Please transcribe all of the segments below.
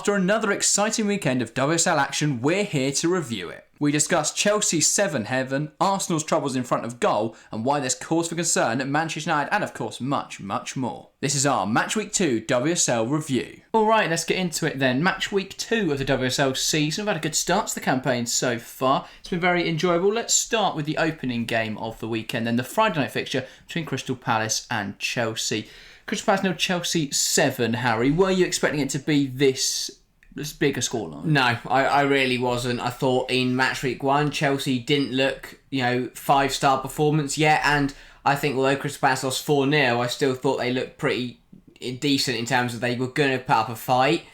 after another exciting weekend of WSL action, we're here to review it. We discuss Chelsea's 7 heaven, Arsenal's troubles in front of goal, and why there's cause for concern at Manchester United, and of course much, much more. This is our Match Week 2 WSL review. Alright, let's get into it then. Match Week 2 of the WSL season. We've had a good start to the campaign so far. It's been very enjoyable. Let's start with the opening game of the weekend, then the Friday night fixture between Crystal Palace and Chelsea. Crystal Palace 0, Chelsea 7, Harry. Were you expecting it to be this big a scoreline? No, I really wasn't. I thought in match week 1, Chelsea didn't look, 5-star performance yet. And I think although Crystal Palace lost 4-0, I still thought they looked pretty decent in terms of they were going to put up a fight.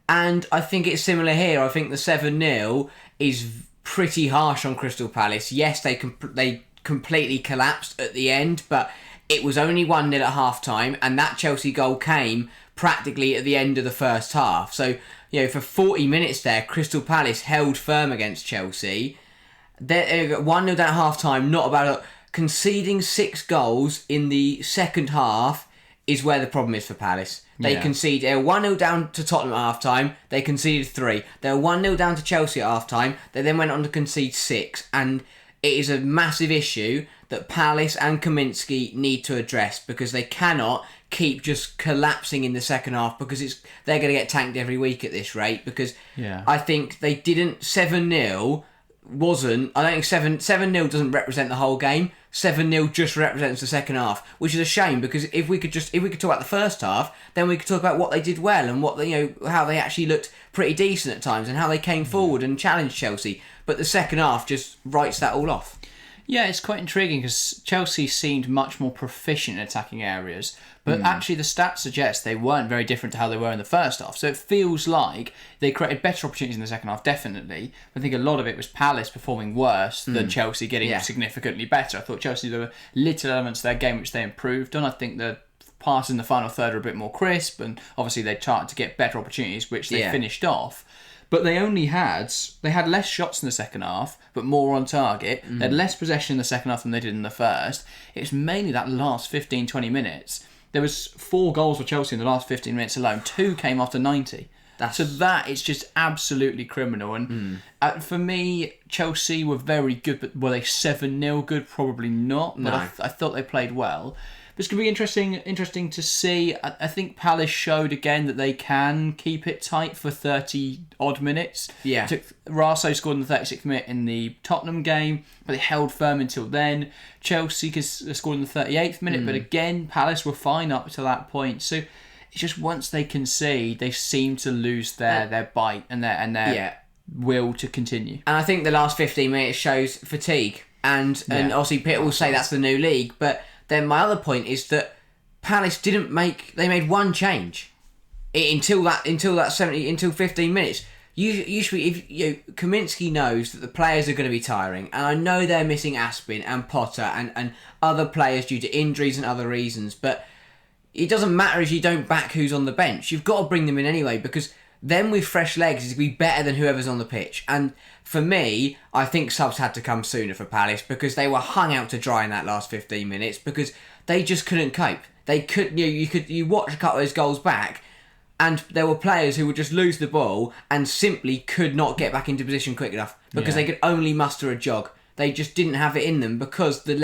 And I think it's similar here. I think the 7-0 is pretty harsh on Crystal Palace. Yes, they completely collapsed at the end, but it was only 1-0 at half-time, and that Chelsea goal came practically at the end of the first half. So, for 40 minutes there, Crystal Palace held firm against Chelsea. They got 1-0 down at half-time, not about it. Conceding 6 goals in the second half is where the problem is for Palace. They were 1-0 down to Tottenham at half-time, they conceded 3. They were 1-0 down to Chelsea at half-time, they then went on to concede 6. And it is a massive issue that Palace and Kaminsky need to address, because they cannot keep just collapsing in the second half, because they're going to get tanked every week at this rate. Because I think they didn't 7-0 wasn't. I don't think 7-0 doesn't represent the whole game. 7-0 just represents the second half, which is a shame, because if we could talk about the first half, then we could talk about what they did well and what how they actually looked pretty decent at times and how they came forward and challenged Chelsea. But the second half just writes that all off. Yeah, it's quite intriguing because Chelsea seemed much more proficient in attacking areas, but actually the stats suggest they weren't very different to how they were in the first half. So it feels like they created better opportunities in the second half, definitely. I think a lot of it was Palace performing worse than Chelsea getting significantly better. I thought Chelsea, there were little elements of their game which they improved on. I think the passes in the final third are a bit more crisp, and obviously they started to get better opportunities, which they finished off. But they had less shots in the second half, but more on target. They had less possession in the second half than they did in the first. It's mainly that last 15-20 minutes. There was 4 goals for Chelsea in the last 15 minutes alone. 2 came after 90. So that is just absolutely criminal. And for me, Chelsea were very good, but were they 7-0 good? Probably not. But I thought they played well. It's going to be interesting to see. I think Palace showed again that they can keep it tight for 30-odd minutes. Yeah. Raso scored in the 36th minute in the Tottenham game, but they held firm until then. Chelsea scored in the 38th minute, but again, Palace were fine up to that point. So it's just once they concede, they seem to lose their bite and their will to continue. And I think the last 15 minutes shows fatigue. And obviously Pitt will say that's the new league, but then my other point is that Palace they made one change until 15 minutes. Usually, if Kaminsky knows that the players are going to be tiring, and I know they're missing Aspin and Potter and other players due to injuries and other reasons, but it doesn't matter if you don't back who's on the bench. You've got to bring them in anyway, because them with fresh legs is to be better than whoever's on the pitch. And for me, I think subs had to come sooner for Palace, because they were hung out to dry in that last 15 minutes, because they just couldn't cope. They could you watch a couple of those goals back, and there were players who would just lose the ball and simply could not get back into position quick enough, because they could only muster a jog. They just didn't have it in them, because the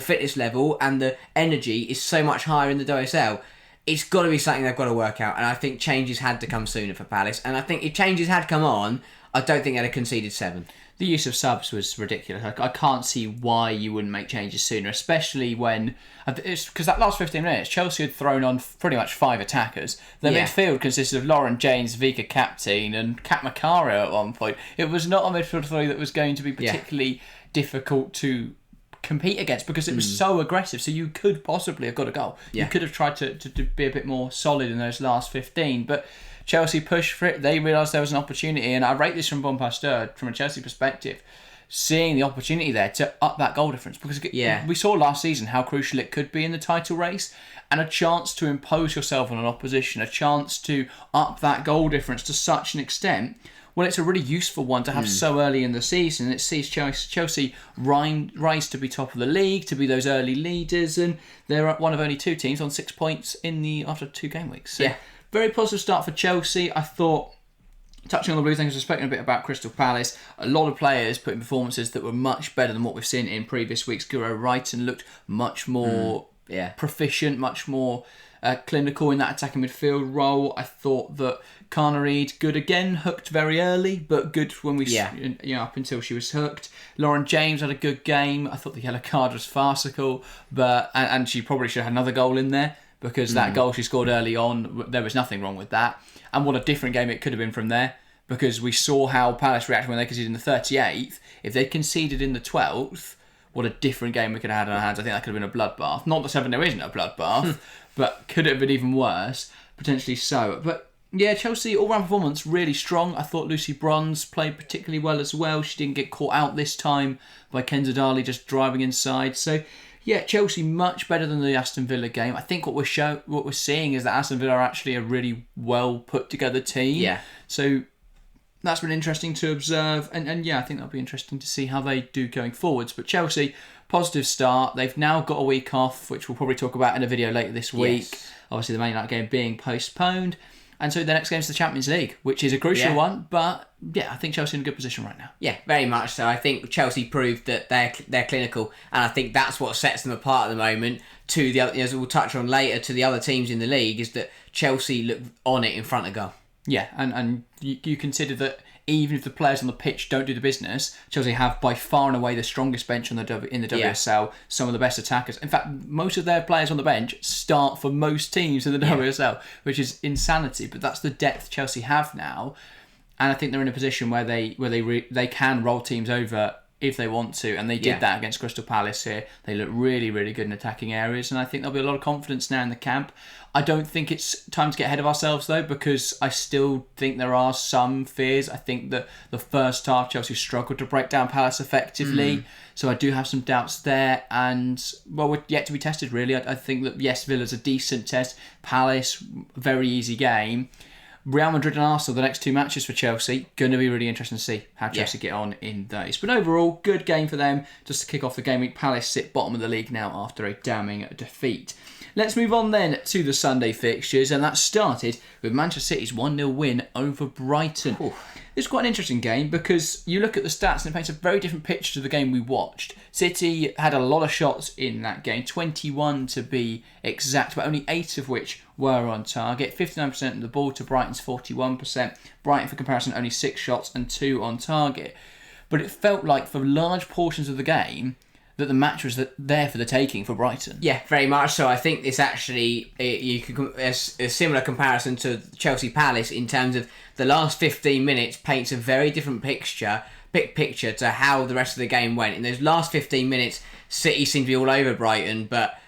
fitness level and the energy is so much higher in the WSL. It's got to be something they've got to work out, and I think changes had to come sooner for Palace. And I think if changes had come on, I don't think they'd have conceded 7. The use of subs was ridiculous. I can't see why you wouldn't make changes sooner, especially when... Because that last 15 minutes, Chelsea had thrown on pretty much 5 attackers. Their midfield consisted of Lauren James, Vika Captain, and Kat Macario at one point. It was not a midfield 3 that was going to be particularly difficult to compete against, because it was so aggressive. So you could possibly have got a goal. You could have tried to be a bit more solid in those last 15, but Chelsea pushed for it. They realised there was an opportunity, and I rate this from Bon Pasteur from a Chelsea perspective, seeing the opportunity there to up that goal difference, because we saw last season how crucial it could be in the title race, and a chance to impose yourself on an opposition, a chance to up that goal difference to such an extent. Well, it's a really useful one to have so early in the season. It sees Chelsea rise to be top of the league, to be those early leaders, and they're one of only 2 teams on 6 points after 2 game weeks. So very positive start for Chelsea. I thought Touching on the Blues, I think we've spoken a bit about Crystal Palace. A lot of players put in performances that were much better than what we've seen in previous weeks. Guro Wrighton looked much more proficient, much more clinical in that attacking midfield role. I thought that Carnareed, good again, hooked very early, but good when we, up until she was hooked. Lauren James had a good game. I thought the yellow card was farcical, but and she probably should have had another goal in there, because that goal she scored early on, there was nothing wrong with that. And what a different game it could have been from there, because we saw how Palace reacted when they conceded in the 38th. If they conceded in the 12th, what a different game we could have had on our hands. I think that could have been a bloodbath. Not that 7-0 isn't a bloodbath, but could it have been even worse? Potentially so. But yeah, Chelsea all-round performance really strong. I thought Lucy Bronze played particularly well as well. She didn't get caught out this time by Kenza Darley just driving inside. So yeah, Chelsea much better than the Aston Villa game. I think what we're seeing is that Aston Villa are actually a really well put together team. Yeah. So that's been interesting to observe, and yeah, I think that'll be interesting to see how they do going forwards. But Chelsea, positive start. They've now got a week off, which we'll probably talk about in a video later this week. Yes. Obviously, the Man United game being postponed. And so the next game is the Champions League, which is a crucial one. But yeah, I think Chelsea are in a good position right now. Yeah, very much so. I think Chelsea proved that they're clinical, and I think that's what sets them apart at the moment. To the other, as we'll touch on later, to the other teams in the league, is that Chelsea look on it in front of goal. Yeah, and you consider that even if the players on the pitch don't do the business, Chelsea have by far and away the strongest bench in the WSL, some of the best attackers. In fact, most of their players on the bench start for most teams in the WSL, which is insanity. But that's the depth Chelsea have now, and I think they're in a position where they can roll teams over if they want to, and they did that against Crystal Palace here. They look really, really good in attacking areas, and I think there'll be a lot of confidence now in the camp. I don't think it's time to get ahead of ourselves, though, because I still think there are some fears. I think that the first half, Chelsea struggled to break down Palace effectively, so I do have some doubts there, and, well, we're yet to be tested, really. I think that, yes, Villa's a decent test. Palace, very easy game. Real Madrid and Arsenal, the next two matches for Chelsea, going to be really interesting to see how Chelsea get on in those. But overall, good game for them just to kick off the game week. Palace sit bottom of the league now after a damning defeat. Let's move on then to the Sunday fixtures, and that started with Manchester City's 1-0 win over Brighton. It's quite an interesting game because you look at the stats and it paints a very different picture to the game we watched. City had a lot of shots in that game, 21 to be exact, but only 8 of which were on target. 59% of the ball to Brighton's 41%. Brighton, for comparison, only 6 shots and 2 on target. But it felt like for large portions of the game that the match was there for the taking for Brighton. Yeah, very much so. I think this actually, you could a similar comparison to Chelsea Palace in terms of the last 15 minutes paints a very different picture to how the rest of the game went. In those last 15 minutes, City seemed to be all over Brighton, but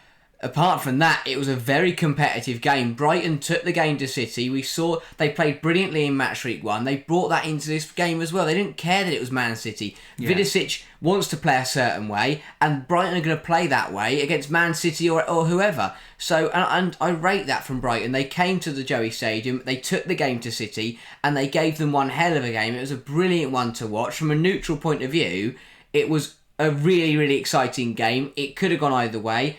apart from that, it was a very competitive game. Brighton took the game to City. We saw they played brilliantly in Matchweek 1. They brought that into this game as well. They didn't care that it was Man City. Yeah. Vidicic wants to play a certain way, and Brighton are going to play that way against Man City or whoever. So, and I rate that from Brighton. They came to the Joey Stadium, they took the game to City, and they gave them one hell of a game. It was a brilliant one to watch. From a neutral point of view, it was a really, really exciting game. It could have gone either way.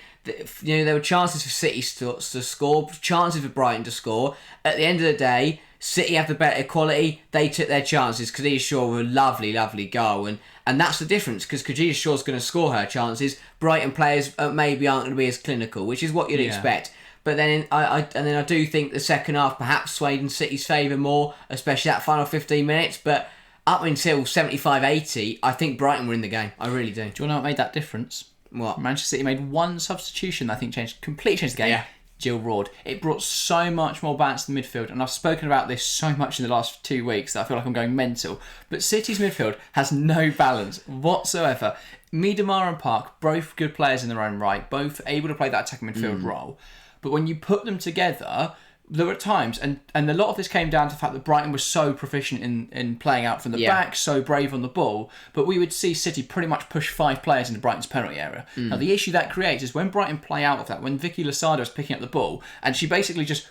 There were chances for City to score, chances for Brighton to score. At the end of the day, City have the better quality. They took their chances. Khadija Shaw were a lovely, lovely goal. And that's the difference, because Khadija Shaw's going to score her chances. Brighton players maybe aren't going to be as clinical, which is what you'd expect. But then I do think the second half perhaps swayed in City's favour more, especially that final 15 minutes. But up until 75-80, I think Brighton were in the game. I really do. Do you want to know what made that difference? What? Manchester City made one substitution that I think completely changed the game. Yeah. Jill Roord. It brought so much more balance to the midfield, and I've spoken about this so much in the last 2 weeks that I feel like I'm going mental. But City's midfield has no balance whatsoever. Miedemar and Park, both good players in their own right, both able to play that attacking midfield role. But when you put them together, there were times, and a lot of this came down to the fact that Brighton was so proficient in playing out from the back, so brave on the ball, but we would see City pretty much push 5 players into Brighton's penalty area. Now, the issue that creates is when Brighton play out of that, when Vicky Losada was picking up the ball, and she basically just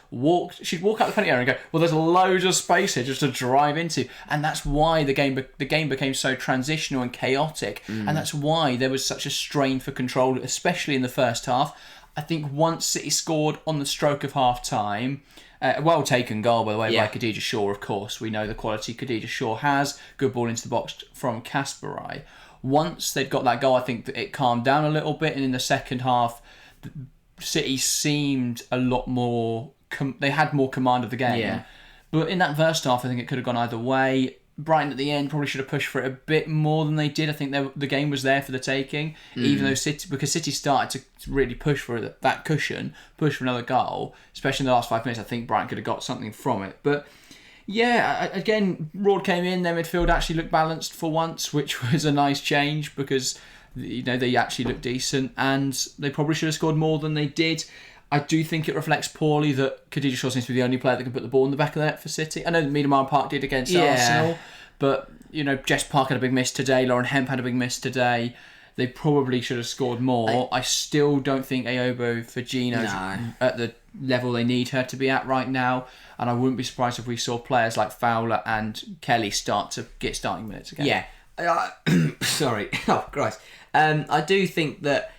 she'd walk out the penalty area and go, well, there's loads of space here just to drive into, and that's why the game became so transitional and chaotic, and that's why there was such a strain for control, especially in the first half. I think once City scored on the stroke of half-time, Well taken goal, by the way, Yeah. by Khadija Shaw, of course. We know the quality Khadija Shaw has. Good ball into the box from Kasparai. Once they'd got that goal, I think that it calmed down a little bit, and in the second half, City seemed a lot more... they had more command of the game. Yeah. But in that first half, I think it could have gone either way. Brighton at the end probably should have pushed for it a bit more than they did. I think the game was there for the taking, even though City started to really push for that cushion, push for another goal, especially in the last 5 minutes. I think Brighton could have got something from it. But yeah, again, Rord came in, their midfield actually looked balanced for once, which was a nice change because they actually looked decent, and they probably should have scored more than they did. I do think it reflects poorly that Khadija Shaw seems to be the only player that can put the ball in the back of the net for City. I know that Miedemar Park did against Arsenal, but Jess Park had a big miss today, Lauren Hemp had a big miss today. They probably should have scored more. I still don't think Ayobo Fajino's at the level they need her to be at right now, and I wouldn't be surprised if we saw players like Fowler and Kelly start to get starting minutes again. Yeah. Sorry. Oh, Christ. I do think that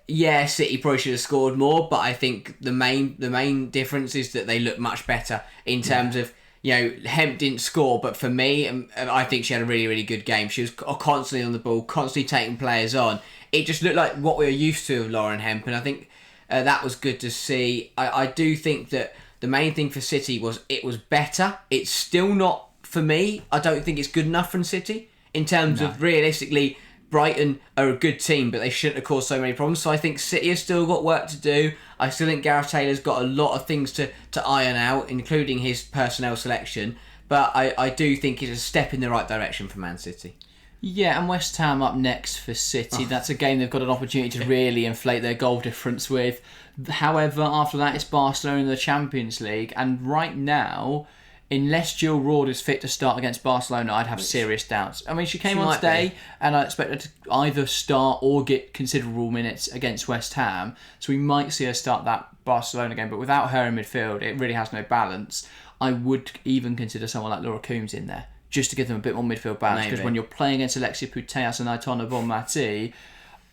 City probably should have scored more, but I think the main difference is that they look much better in terms of, Hemp didn't score, but for me, I think she had a really, really good game. She was constantly on the ball, constantly taking players on. It just looked like what we were used to of Lauren Hemp, and I think that was good to see. I do think that the main thing for City was it was better. It's still not, for me, I don't think it's good enough from City in terms of realistically, Brighton are a good team, but they shouldn't have caused so many problems. So I think City has still got work to do. I still think Gareth Taylor's got a lot of things to iron out, including his personnel selection. But I do think it's a step in the right direction for Man City. Yeah, and West Ham up next for City. That's a game they've got an opportunity to really inflate their goal difference with. However, after that, it's Barcelona in the Champions League. And right now, unless Jill Roord is fit to start against Barcelona, I'd have serious doubts. I mean, she came on today, and I expect her to either start or get considerable minutes against West Ham. So we might see her start that Barcelona game, but without her in midfield, it really has no balance. I would even consider someone like Laura Coombs in there, just to give them a bit more midfield balance. Because when you're playing against Alexia Putellas and Aitana Bonmati,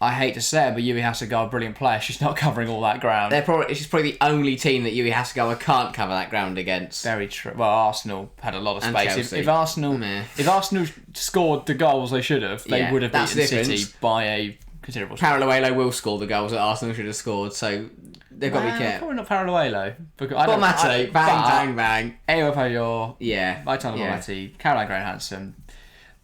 I hate to say it, but Yui Hasegawa, a brilliant player. She's not covering all that ground. She's probably the only team that Yui Hasegawa can't cover that ground against. Very true. Well, Arsenal had a lot of space. And if Arsenal scored the goals they should have, they would have beaten City by a considerable score. Paralluelo will score the goals that Arsenal should have scored, so they've got to be careful. Probably not Paralluelo. Bonmati, bang, bang. Ewa Payor, Aitana Bonmati, Caroline Graham-Hanson.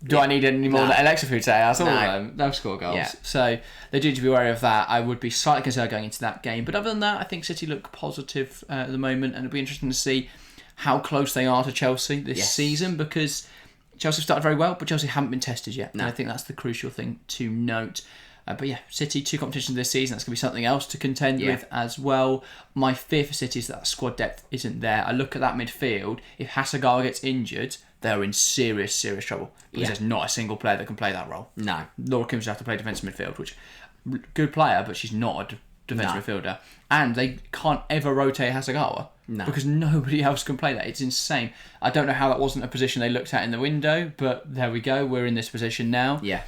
Do I need any more than Alexa Putellas? All of them. They'll score goals. Yeah. So they do need to be wary of that. I would be slightly concerned going into that game. But other than that, I think City look positive at the moment. And it'll be interesting to see how close they are to Chelsea this season. Because Chelsea started very well, but Chelsea haven't been tested yet. And I think that's the crucial thing to note. But yeah, City, 2 competitions this season. That's going to be something else to contend with as well. My fear for City is that squad depth isn't there. I look at that midfield. If Hasegawa gets injured, they're in serious, serious trouble. Because there's not a single player that can play that role. No. Laura Coombs will have to play defensive midfield, which, good player, but she's not a defensive midfielder. And they can't ever rotate Hasegawa. No. Because nobody else can play that. It's insane. I don't know how that wasn't a position they looked at in the window, but there we go. We're in this position now. Yeah.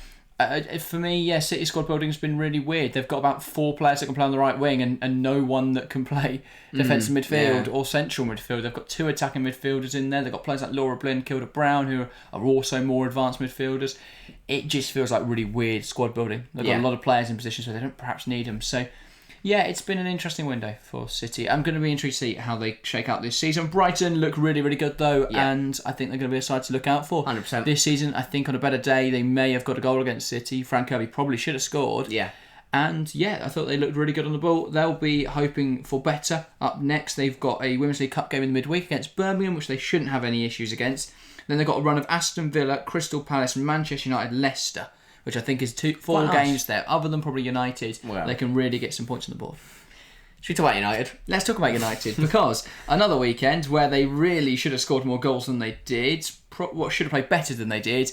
For me, City squad building has been really weird. They've got about 4 players that can play on the right wing and no one that can play defensive midfield or central midfield. They've got 2 attacking midfielders in there. They've got players like Laura Blinn, Kilda Brown, who are also more advanced midfielders. It just feels like really weird squad building. They've got a lot of players in positions where they don't perhaps need them. So, yeah, it's been an interesting window for City. I'm going to be intrigued to see how they shake out this season. Brighton look really, really good though, and I think they're going to be a side to look out for. 100%. This season, I think on a better day, they may have got a goal against City. Frank Kirby probably should have scored. Yeah. And I thought they looked really good on the ball. They'll be hoping for better. Up next, they've got a Women's League Cup game in the midweek against Birmingham, which they shouldn't have any issues against. Then they've got a run of Aston Villa, Crystal Palace, Manchester United, Leicester, which I think is 4 games there. Other than probably United, they can really get some points on the board. Should we talk about United? Let's talk about United, because another weekend where they really should have scored more goals than they did, should have played better than they did,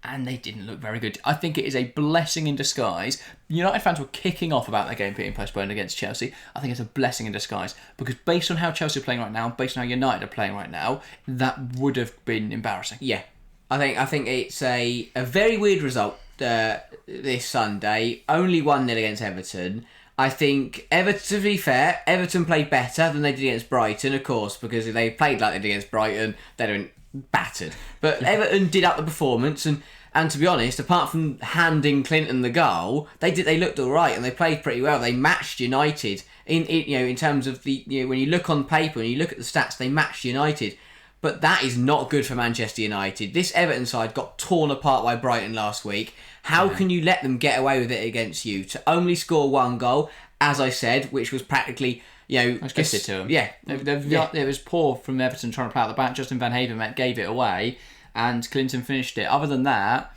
and they didn't look very good. I think it is a blessing in disguise. United fans were kicking off about their game being postponed against Chelsea. I think it's a blessing in disguise, because based on how Chelsea are playing right now, based on how United are playing right now, that would have been embarrassing. Yeah. I think it's a very weird result this Sunday. Only 1-0 against Everton. I think Everton, to be fair, Everton played better than they did against Brighton, of course, because if they played like they did against Brighton, they'd have been battered. But Everton did up the performance, and to be honest, apart from handing Clinton the goal, they looked all right and they played pretty well. They matched United in terms of when you look on paper and you look at the stats, they matched United. But that is not good for Manchester United. This Everton side got torn apart by Brighton last week. How can you let them get away with it against you? To only score one goal, as I said, which was practically, I gifted to them. Yeah. It was poor from Everton trying to play out the back. Justin Van Haven gave it away and Clinton finished it. Other than that,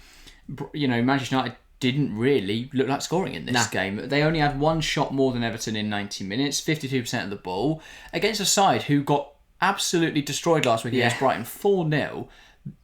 Manchester United didn't really look like scoring in this game. They only had one shot more than Everton in 90 minutes, 52% of the ball, against a side who got absolutely destroyed last week against Brighton, 4-0.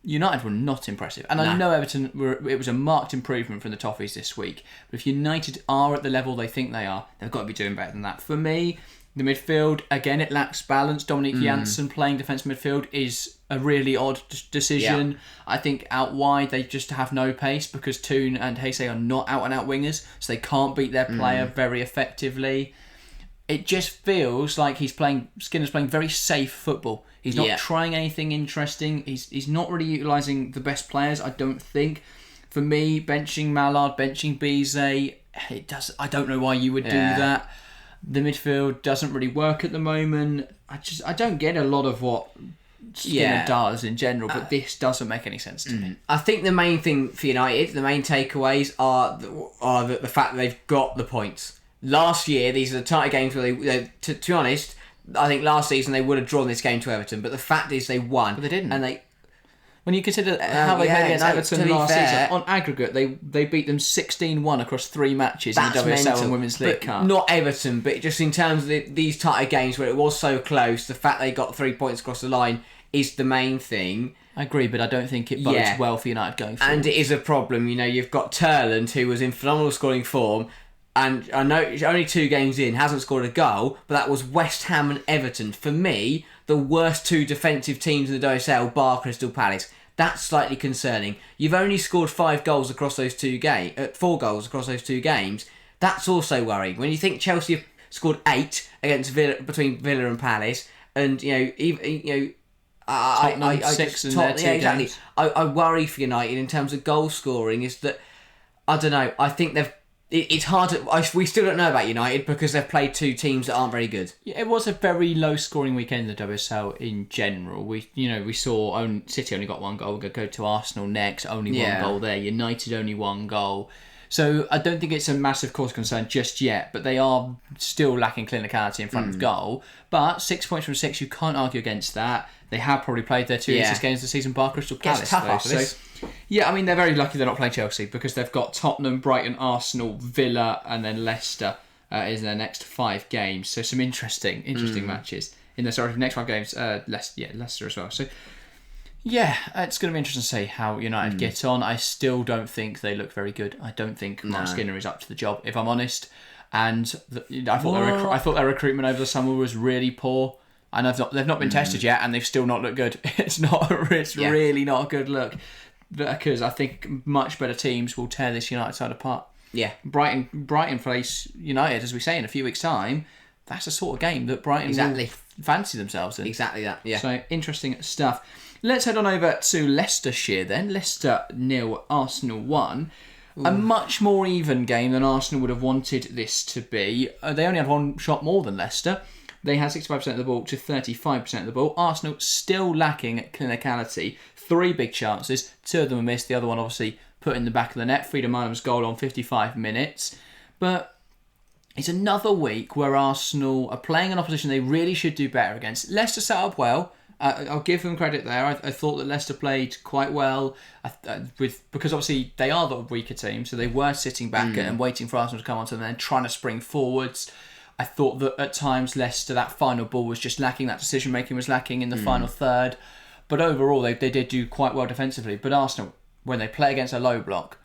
United were not impressive. And I know Everton, it was a marked improvement from the Toffees this week. But if United are at the level they think they are, they've got to be doing better than that. For me, the midfield, again, it lacks balance. Dominic Janssen playing defensive midfield is a really odd decision. I think out wide, they just have no pace because Toon and Heisei are not out-and-out wingers, so they can't beat their player very effectively. It just feels like Skinner's playing very safe football. He's not trying anything interesting. He's not really utilising the best players, I don't think. For me, benching Mallard, benching Bizet, I don't know why you would do that. The midfield doesn't really work at the moment. I don't get a lot of what Skinner does in general, but this doesn't make any sense to me. I think the main thing for United, the main takeaways are the fact that they've got the points. Last year, these are the tighter games where they to be honest, I think last season they would have drawn this game to Everton, but the fact is they won. But they didn't. And when you consider how they played against Everton last season, on aggregate, they beat them 16-1 across 3 matches in the WSL and Women's League Cup. Not Everton, but just in terms of these tighter games where it was so close, the fact they got 3 points across the line is the main thing. I agree, but I don't think it bodes well for United going forward. And it is a problem. You've got Turland, who was in phenomenal scoring form, and I know only 2 games in, hasn't scored a goal, but that was West Ham and Everton. For me, the worst 2 defensive teams in the WSL, bar Crystal Palace. That's slightly concerning. You've only scored 5 goals across those 2 games, 4 goals across those 2 games. That's also worrying. When you think Chelsea have scored 8 against between Villa and Palace, and Tottenham 6 in their 2 games. I worry for United in terms of goal scoring. Is that I don't know. I think it's hard to. We still don't know about United because they've played 2 teams that aren't very good. Yeah, it was a very low scoring weekend in the WSL in general. We saw City only got 1 goal. We'll go to Arsenal next, only 1 goal there. United only 1 goal. So I don't think it's a massive cause of concern just yet, but they are still lacking clinicality in front of goal. But 6 points from 6, you can't argue against that. They have probably played their 2 easiest games of the season, bar Crystal Palace. It's tough after this. Yeah, I mean, they're very lucky they're not playing Chelsea because they've got Tottenham, Brighton, Arsenal, Villa, and then Leicester in their next 5 games. So some interesting matches in the next 5 games. Leicester as well. So yeah, it's going to be interesting to see how United get on. I still don't think they look very good. I don't think Mark Skinner is up to the job, if I'm honest. And I thought their recruitment over the summer was really poor. And they've not been tested yet, and they've still not looked good. It's really not a good look, because I think much better teams will tear this United side apart. Yeah, Brighton face United, as we say, in a few weeks' time. That's the sort of game that Brighton will fancy themselves in. Exactly that. Yeah. So interesting stuff. Let's head on over to Leicestershire then. Leicester 0, Arsenal 1. A much more even game than Arsenal would have wanted this to be. They only had 1 shot more than Leicester. They had 65% of the ball to 35% of the ball. Arsenal still lacking clinicality. 3 big chances. 2 of them were missed. The other one obviously put in the back of the net. Frida Malam's goal on 55 minutes. But it's another week where Arsenal are playing an opposition they really should do better against. Leicester set up well. I'll give them credit there. I thought that Leicester played quite well because obviously they are the weaker team, so they were sitting back and waiting for Arsenal to come onto them and then trying to spring forwards. I thought that at times Leicester, that final ball was just lacking, that decision making was lacking in the final third. But overall, they did do quite well defensively. But Arsenal, when they play against a low block,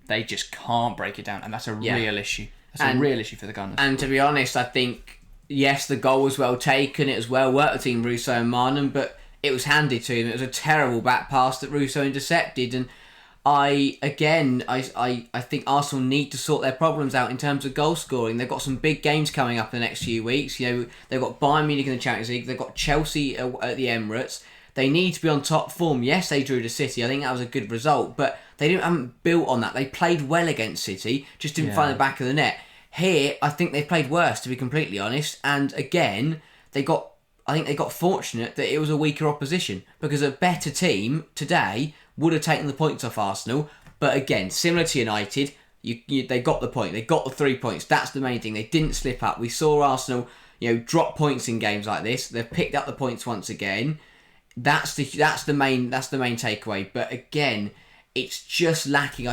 they just can't break it down, and that's a real issue. That's a real issue for the Gunners. And to be honest, I think, yes, the goal was well taken. It was well worked between Russo and Marnham, but it was handed to him. It was a terrible back pass that Russo intercepted. And I think Arsenal need to sort their problems out in terms of goal scoring. They've got some big games coming up in the next few weeks. You know, they've got Bayern Munich in the Champions League. They've got Chelsea at the Emirates. They need to be on top form. Yes, they drew to City. I think that was a good result, but they haven't built on that. They played well against City, just didn't find the back of the net. Here, I think they played worse, to be completely honest. And again, I think they got fortunate that it was a weaker opposition, because a better team today would have taken the points off Arsenal. But again, similar to United, they got the point. They got the 3 points. That's the main thing. They didn't slip up. We saw Arsenal, drop points in games like this. They've picked up the points once again. That's the main takeaway. But again, it's just lacking.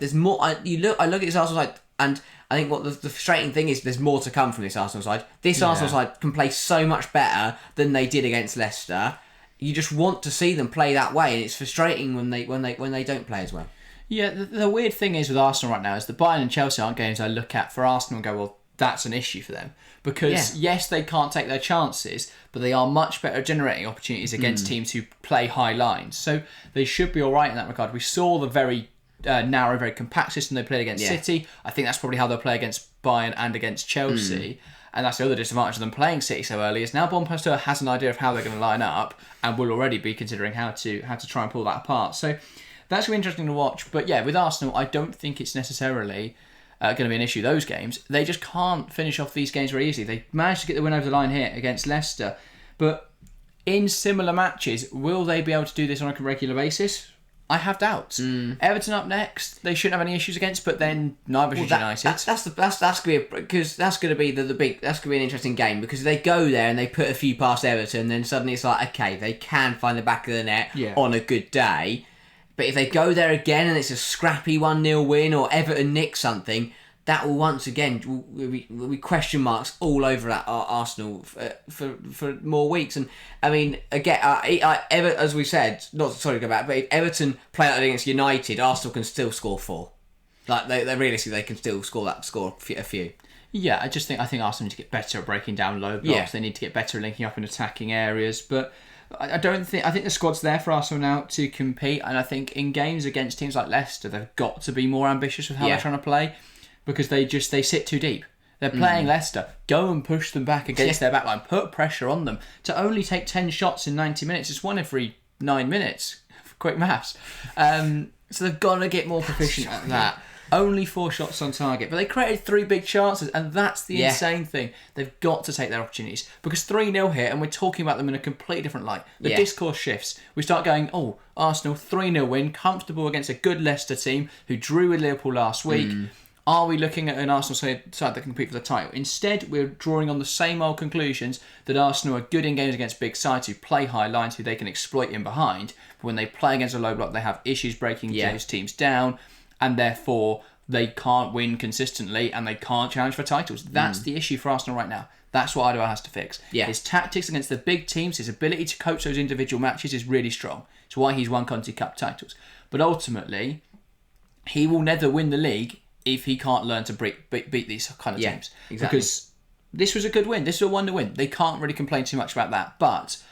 There's more. I look at this Arsenal side, and I think what the frustrating thing is, there's more to come from this Arsenal side. This Arsenal side can play so much better than they did against Leicester. You just want to see them play that way, and it's frustrating when they don't play as well. Yeah, the weird thing is with Arsenal right now is that Bayern and Chelsea aren't games I look at for Arsenal and go, well, that's an issue for them. Because, yes, they can't take their chances, but they are much better at generating opportunities against teams who play high lines. So they should be all right in that regard. We saw the very narrow, very compact system they played against City. I think that's probably how they'll play against Bayern and against Chelsea. And that's the other disadvantage of them playing City so early, is now Bon Pasteur has an idea of how they're going to line up and will already be considering how to try and pull that apart. So that's going to be interesting to watch. But yeah, with Arsenal, I don't think it's necessarily going to be an issue, those games. They just can't finish off these games very easily. They managed to get the win over the line here against Leicester. But in similar matches, will they be able to do this on a regular basis? I have doubts. Everton up next, they shouldn't have any issues against, but then neither should United. That's going to be the big. That's going to be an interesting game, because they go there and they put a few past Everton, then suddenly it's like, okay, they can find the back of the net on a good day. But if they go there again and it's a scrappy 1-0 win, or Everton nick something, that will once again will be question marks all over that Arsenal for more weeks. And I mean, again, as we said, not sorry to go back, but if Everton play out against United, Arsenal can still score 4. Like they realistically, they can still score a few. Yeah, I think Arsenal need to get better at breaking down low blocks. Yeah. They need to get better at linking up in attacking areas, but I think the squad's there for Arsenal now to compete. And I think in games against teams like Leicester, they've got to be more ambitious with how they're trying to play, because they sit too deep. They're playing Leicester. Go and push them back against their backline. Put pressure on them. To only take 10 shots in 90 minutes, it's 1 every 9 minutes. Quick maths. So they've got to get more proficient at that. Only 4 shots on target. But they created 3 big chances, and that's the insane thing. They've got to take their opportunities. Because 3-0 here, and we're talking about them in a completely different light. The discourse shifts. We start going, Arsenal 3-0 win, comfortable against a good Leicester team who drew with Liverpool last week. Are we looking at an Arsenal side that can compete for the title? Instead, we're drawing on the same old conclusions that Arsenal are good in games against big sides who play high lines, who they can exploit in behind. But when they play against a low block, they have issues breaking those teams down, and therefore they can't win consistently and they can't challenge for titles. That's the issue for Arsenal right now. That's what Idoia has to fix. His tactics against the big teams, his ability to coach those individual matches is really strong. It's why he's won Conti Cup titles. But ultimately, he will never win the league if he can't learn to beat these kind of teams. Exactly. Because this was a good win. This was a wonder win. They can't really complain too much about that. But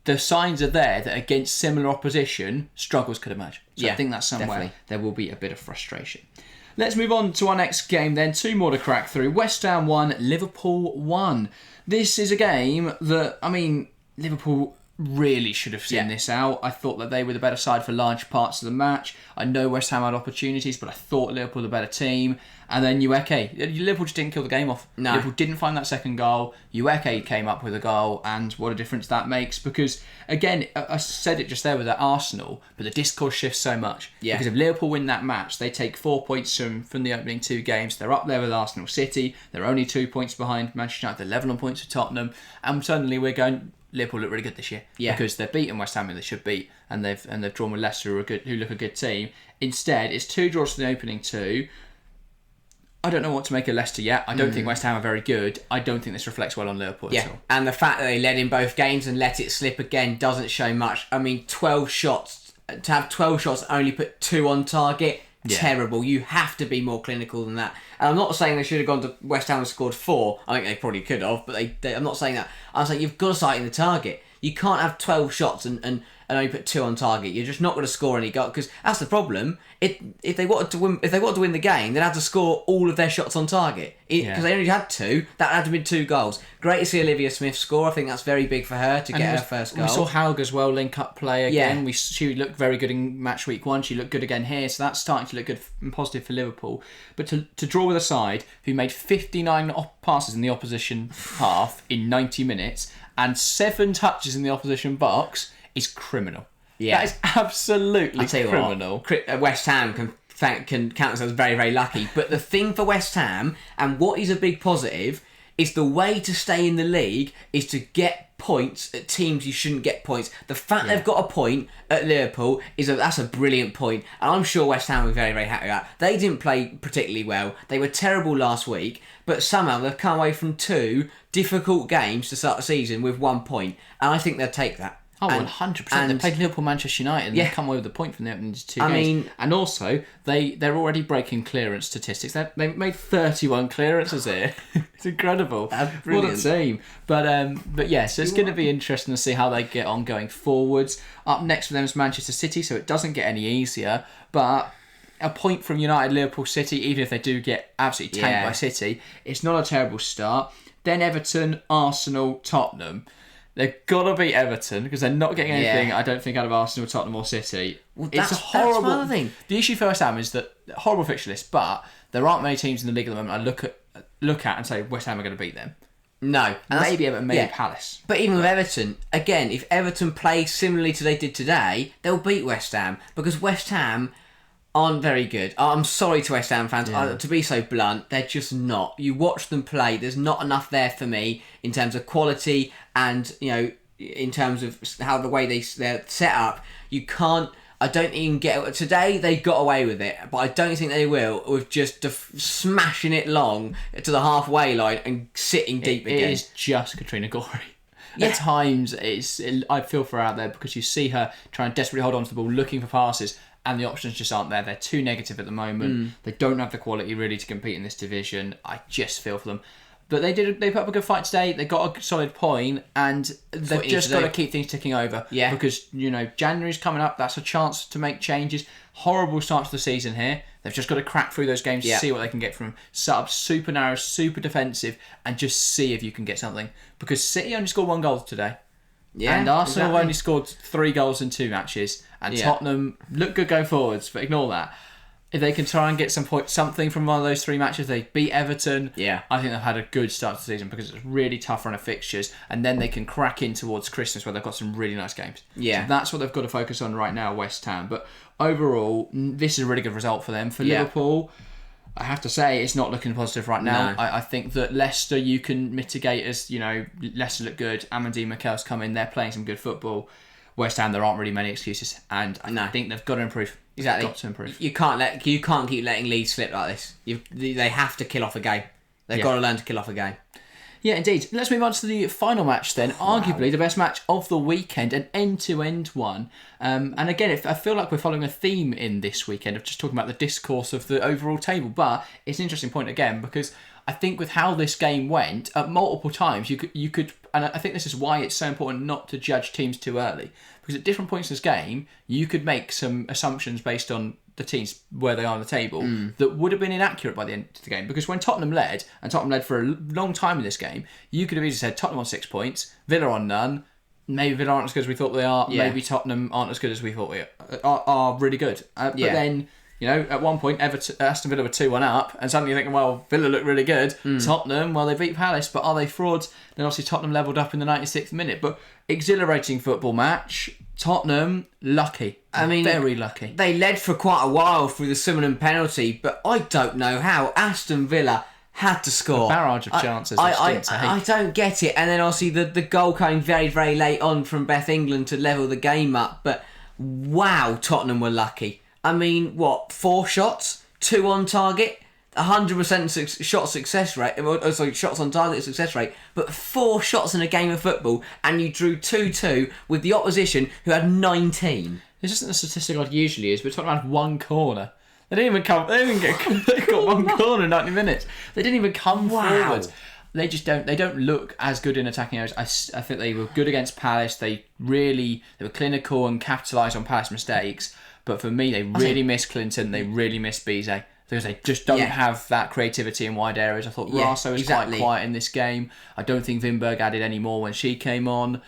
the signs are there that against similar opposition, struggles could emerge. So I think that's somewhere there will be a bit of frustration. Let's move on to our next game then. 2 more to crack through. West Ham 1, Liverpool 1. This is a game that, Liverpool really should have seen this out. I thought that they were the better side for large parts of the match. I know West Ham had opportunities, but I thought Liverpool were the better team. And then Liverpool just didn't kill the game off. No. Liverpool didn't find that second goal. Ueke came up with a goal, and what a difference that makes. Because, again, I said it just there with that Arsenal, but the discourse shifts so much. Yeah. Because if Liverpool win that match, they take 4 points from the opening 2 games. They're up there with Arsenal City. They're only 2 points behind Manchester United. They're level on points with Tottenham. And suddenly we're going, Liverpool look really good this year because they're beating West Ham who they should beat, and they've drawn with Leicester who look a good team. Instead, it's 2 draws for the opening 2. I don't know what to make of Leicester yet. I don't think West Ham are very good. I don't think this reflects well on Liverpool at all. And the fact that they led in both games and let it slip again doesn't show much. 12 shots, to have 12 shots and only put 2 on target, terrible. You have to be more clinical than that. And I'm not saying they should have gone to West Ham and scored 4. I think they probably could have, but I'm not saying that. I'm saying you've got to sight in the target. You can't have 12 shots and and only put 2 on target, you're just not going to score any goals, because that's the problem. If they wanted to win the game, they'd have to score all of their shots on target, because they only had 2. That had to be 2 goals. Great to see Olivia Smith score. I think that's very big for her to get her first goal. We saw Haug as well link up play again. Yeah. She looked very good in match week 1. She looked good again here, so that's starting to look good and positive for Liverpool. But to draw with a side who made 59 passes in the opposition half in 90 minutes and 7 touches in the opposition box is criminal. Yeah. That is absolutely criminal. West Ham can count themselves very, very lucky. But the thing for West Ham, and what is a big positive, is the way to stay in the league is to get points at teams you shouldn't get points. The fact they've got a point at Liverpool that's a brilliant point, and I'm sure West Ham were very, very happy with that. They didn't play particularly well. They were terrible last week, but somehow they've come away from 2 difficult games to start the season with 1 point, and I think they'll take that. Oh, 100%. They played Liverpool, Manchester United, and they come away with a point from the opening 2 games. And also, they're already breaking clearance statistics. They made 31 clearances here. It's incredible. That's brilliant. What a team. But yeah, so it's going to be interesting to see how they get on going forwards. Up next for them is Manchester City, so it doesn't get any easier. But a point from United, Liverpool, City, even if they do get absolutely tanked by City, it's not a terrible start. Then Everton, Arsenal, Tottenham. They've got to beat Everton because they're not getting anything, I don't think, out of Arsenal, Tottenham or City. Well, it's horrible. That's another thing. The issue for West Ham is that horrible fixture list, but there aren't many teams in the league at the moment I look at and say West Ham are going to beat them. No. Maybe Everton, maybe Palace. But even with Everton, again, if Everton play similarly to they did today, they'll beat West Ham, because West Ham aren't very good. I'm sorry to West Ham fans, to be so blunt, they're just not. You watch them play, there's not enough there for me in terms of quality and, in terms of how the way they're set up. You can't, I don't even get, today they got away with it, but I don't think they will with just smashing it long to the halfway line and sitting deep again. It is just Katrina Gorey. At times, I feel for her out there because you see her trying to desperately hold on to the ball, looking for passes, and the options just aren't there. They're too negative at the moment. They don't have the quality really to compete in this division. I just feel for them. But they put up a good fight today. They got a solid point, and they've just got to keep things ticking over. Yeah. Because, January's coming up. That's a chance to make changes. Horrible start to the season here. They've just got to crack through those games to see what they can get from them. Set up super narrow, super defensive, and just see if you can get something. Because City only scored 1 goal today. Yeah, and Arsenal have only scored 3 goals in 2 matches. And Tottenham look good going forwards, but ignore that. If they can try and get something from one of those 3 matches, they beat Everton. Yeah. I think they've had a good start to the season because it's a really tough run of fixtures, and then they can crack in towards Christmas where they've got some really nice games. Yeah. So that's what they've got to focus on right now, West Ham. But overall, this is a really good result for them. For Liverpool, I have to say it's not looking positive right now. No. I think that Leicester you can mitigate as, Leicester look good. Amandine Mikel's come in, they're playing some good football. West Ham, there aren't really many excuses, and I think they've got to improve. Exactly. Got to improve. You can't keep letting Leeds slip like this. They have to kill off a game. They've got to learn to kill off a game. Yeah, indeed. Let's move on to the final match then. Arguably the best match of the weekend, an end-to-end one. And again, I feel like we're following a theme in this weekend of just talking about the discourse of the overall table. But it's an interesting point again because I think with how this game went, at multiple times you could, and I think this is why it's so important not to judge teams too early. Because at different points in this game, you could make some assumptions based on the teams where they are on the table that would have been inaccurate by the end of the game. Because when Tottenham led for a long time in this game, you could have easily said Tottenham on 6 points, Villa on none, maybe Villa aren't as good as we thought they are, maybe Tottenham aren't as good as we thought they are really good. But then, at one point, Aston Villa were 2-1 up, and suddenly you're thinking, well, Villa look really good. Tottenham, well, they beat Palace, but are they frauds? Then obviously Tottenham levelled up in the 96th minute. But exhilarating football match. Tottenham, lucky. Very lucky. They led for quite a while through the Sunderland penalty, but I don't know how. Aston Villa had to score. A barrage of chances. I don't get it. And then obviously the goal coming very, very late on from Beth England to level the game up. But wow, Tottenham were lucky. 4 shots? 2 on target? 100% shot success rate. Shots on target success rate. But 4 shots in a game of football, and you drew 2-2 with the opposition who had 19. This isn't the statistic I'd usually use, but Tottenham had 1 corner. They didn't even come. They got 1 corner in 90 minutes. They didn't even come forward. they just don't. They don't look as good in attacking areas. I think they were good against Palace. They were clinical and capitalised on Palace mistakes. But for me, they really miss Clinton. They really miss Bizet. Because they just don't have that creativity in wide areas. I thought Raso was quite quiet in this game. I don't think Vinberg added any more when she came on.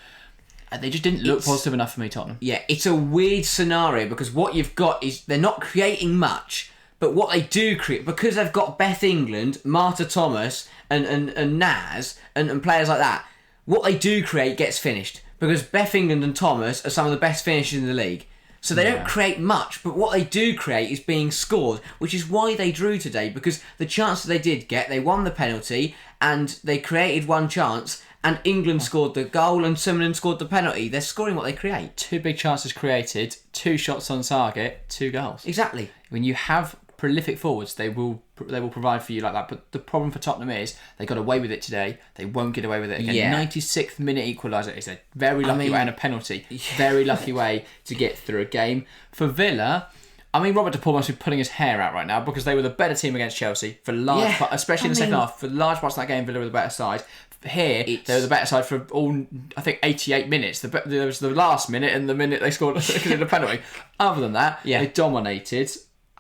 They just didn't look positive enough for me, Tottenham. Yeah, it's a weird scenario because what you've got is they're not creating much, but what they do create, because they've got Beth England, Marta Thomas, and Naz, and players like that, what they do create gets finished. Because Beth England and Thomas are some of the best finishers in the league. So they don't create much, but what they do create is being scored, which is why they drew today, because the chances they did get, they won the penalty, and they created one chance, and England scored the goal, and Sunderland scored the penalty. They're scoring what they create. 2 big chances created, 2 shots on target, 2 goals. Exactly. When you have prolific forwards, they will provide for you like that. But the problem for Tottenham is they got away with it today. They won't get away with it again. Yeah. 96th minute equaliser is a very lucky way and a penalty. Very lucky way to get through a game. For Villa, Robert De Paul must be pulling his hair out right now because they were the better team against Chelsea for large part, especially in the second half. For large parts of that game, Villa were the better side. Here, they were the better side for all, I think, 88 minutes. There was the last minute and the minute they scored a penalty. Other than that, they dominated.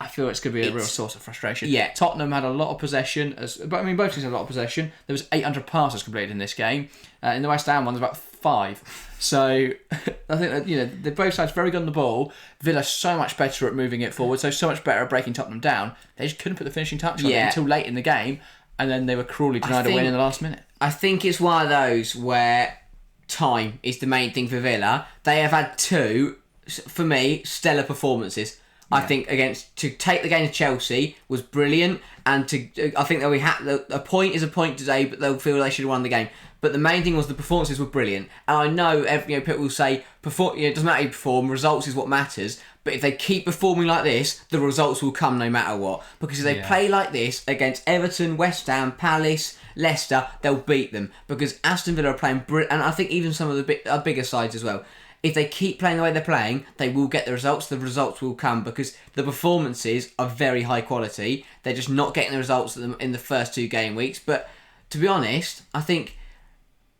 I feel it's going to be a real source of frustration. Yeah. Tottenham had a lot of possession, but both teams had a lot of possession. There was 800 passes completed in this game. In the West Ham one, there's about 5. So I think that they're both sides very good on the ball. Villa so much better at moving it forward, so much better at breaking Tottenham down. They just couldn't put the finishing touch on it until late in the game, and then they were cruelly denied a win in the last minute. I think it's one of those where time is the main thing for Villa. They have had 2, for me, stellar performances. I think to take the game to Chelsea was brilliant, and I think that a point is a point today, but they'll feel they should have won the game. But the main thing was the performances were brilliant, and I know people will say it doesn't matter how you perform, results is what matters. But if they keep performing like this, the results will come no matter what. Because if they play like this against Everton, West Ham, Palace, Leicester, they'll beat them. Because Aston Villa are playing brilliant, and I think even some of the bigger sides as well. If they keep playing the way they're playing, they will get the results. The results will come because the performances are very high quality. They're just not getting the results in the first 2 game weeks. But to be honest, I think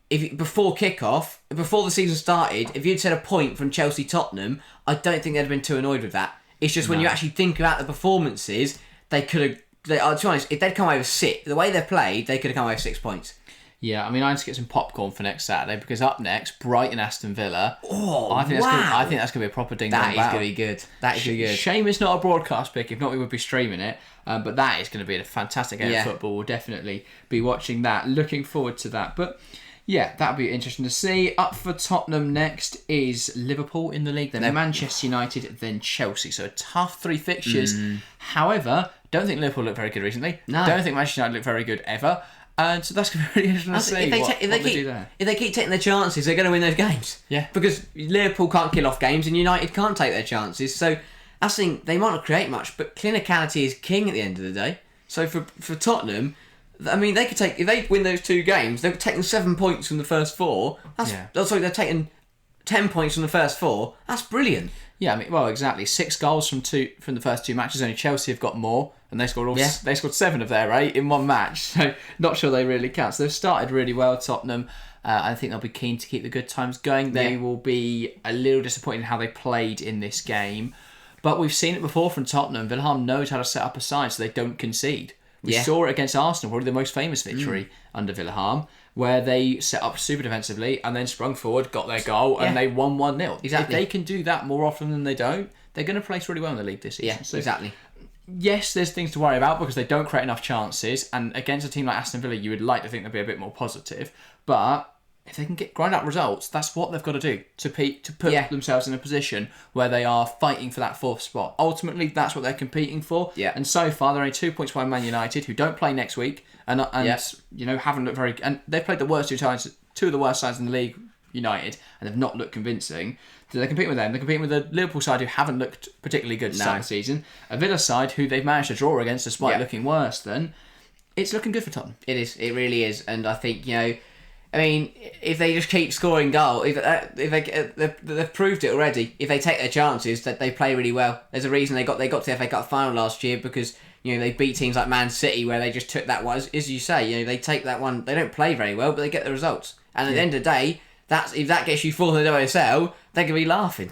before kickoff, before the season started, if you'd said a point from Chelsea-Tottenham, I don't think they'd have been too annoyed with that. It's just when you actually think about the performances, they could have... to be honest, if they'd come away with 6, the way they've played, they could have come away with 6 points. Yeah, I need to get some popcorn for next Saturday because up next, Brighton Aston Villa. Oh, I think that's going to be a proper ding-dong battle. That is going to be good. That is going to be good. Shame it's not a broadcast pick. If not, we would be streaming it. But that is going to be a fantastic game of football. We'll definitely be watching that. Looking forward to that. But yeah, that'll be interesting to see. Up for Tottenham next is Liverpool in the league, then Manchester United, then Chelsea. So a tough 3 fixtures. However, don't think Liverpool looked very good recently. No. Don't think Manchester United looked very good ever. And so that's going to be really interesting to see what they do there. If they keep taking their chances, they're going to win those games. Yeah. Because Liverpool can't kill off games and United can't take their chances. So I think they might not create much, but clinicality is king at the end of the day. So for Tottenham, they could take... If they win those 2 games, they've taken 7 points from the first 4. Sorry, they're taking 10 points from the first 4. That's brilliant. Yeah, exactly. 6 goals from the first 2 matches. Only Chelsea have got more, and they scored 7 of their 8 in one match. So not sure they really count. So they've started really well, Tottenham. I think they'll be keen to keep the good times going. They will be a little disappointed in how they played in this game, but we've seen it before from Tottenham. Wilhelm knows how to set up a side so they don't concede. We saw it against Arsenal, probably the most famous victory under Wilhelm, where they set up super defensively and then sprung forward, got their goal, and they won 1-0. Exactly. If they can do that more often than they don't, they're going to place really well in the league this season. Yeah, so, exactly. Yes, there's things to worry about because they don't create enough chances, and against a team like Aston Villa, you would like to think they'd be a bit more positive, but if they can grind out results, that's what they've got to do to put themselves in a position where they are fighting for that 4th spot. Ultimately, that's what they're competing for. Yeah. And so far, they're only 2 points behind Man United, who don't play next week and haven't looked very. And they've played the worst 2 of the worst sides in the league, United, and they've not looked convincing. So they're competing with them. They're competing with the Liverpool side, who haven't looked particularly good to start the season. A Villa side, who they've managed to draw against despite looking worse than. It's looking good for Tottenham. It is. It really is. And I think if they just keep scoring goals, they've proved it already. If they take their chances, that they play really well. There's a reason they got to the FA Cup final last year because they beat teams like Man City where they just took that one. As you say, they take that one. They don't play very well, but they get the results. And at the end of the day, if that gets you fourth in the WSL, they're going to be laughing.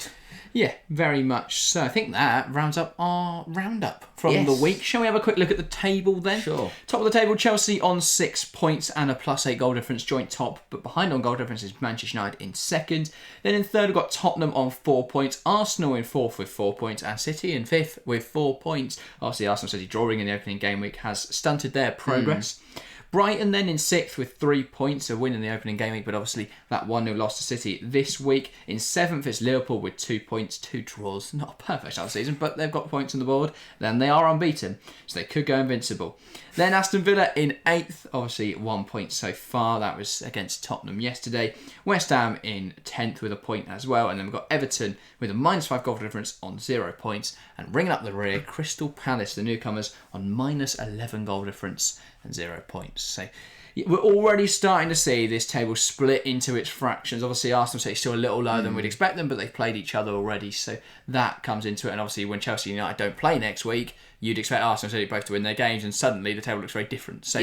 Yeah, very much so. I think that rounds up our roundup from the week. Shall we have a quick look at the table then? Sure. Top of the table, Chelsea on 6 points and a +8 goal difference, joint top. But behind on goal difference is Manchester United in second. Then in third, we've got Tottenham on 4 points. Arsenal in fourth with 4 points. And City in fifth with 4 points. Obviously, Arsenal City drawing in the opening game week has stunted their progress. Brighton then in sixth with 3 points, a win in the opening game week, but obviously that 1-0 loss to City this week. In seventh is Liverpool with 2 points, 2 draws. Not a perfect start of the season, but they've got points on the board. Then they are unbeaten, so they could go invincible. Then Aston Villa in eighth, obviously 1 point so far. That was against Tottenham yesterday. West Ham in 10th with a point as well. And then we've got Everton with a -5 goal difference on 0 points. And ringing up the rear, Crystal Palace, the newcomers, on -11 goal difference and 0 points. So we're already starting to see this table split into its fractions. Obviously, Arsenal City still a little lower than we'd expect them, but they've played each other already, so that comes into it. And obviously, when Chelsea and United don't play next week, you'd expect Arsenal City both to win their games, and suddenly the table looks very different. So,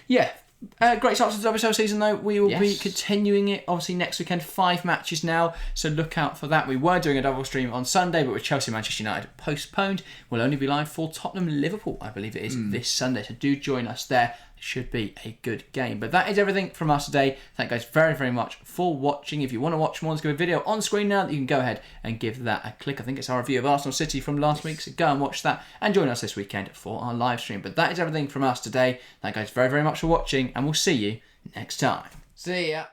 great start to the WSL season, though. We will be continuing it, obviously, next weekend. 5 matches now, so look out for that. We were doing a double stream on Sunday, but with Chelsea and Manchester United postponed, we'll only be live for Tottenham-Liverpool, I believe it is, this Sunday. So do join us there. It should be a good game. But that is everything from us today. Thank you guys very, very much for watching. If you want to watch more, there's going to be a video on screen now that you can go ahead and give that a click. I think it's our review of Arsenal City from last week, so go and watch that and join us this weekend for our live stream. But that is everything from us today. Thank you guys very, very much for watching, and we'll see you next time. See ya.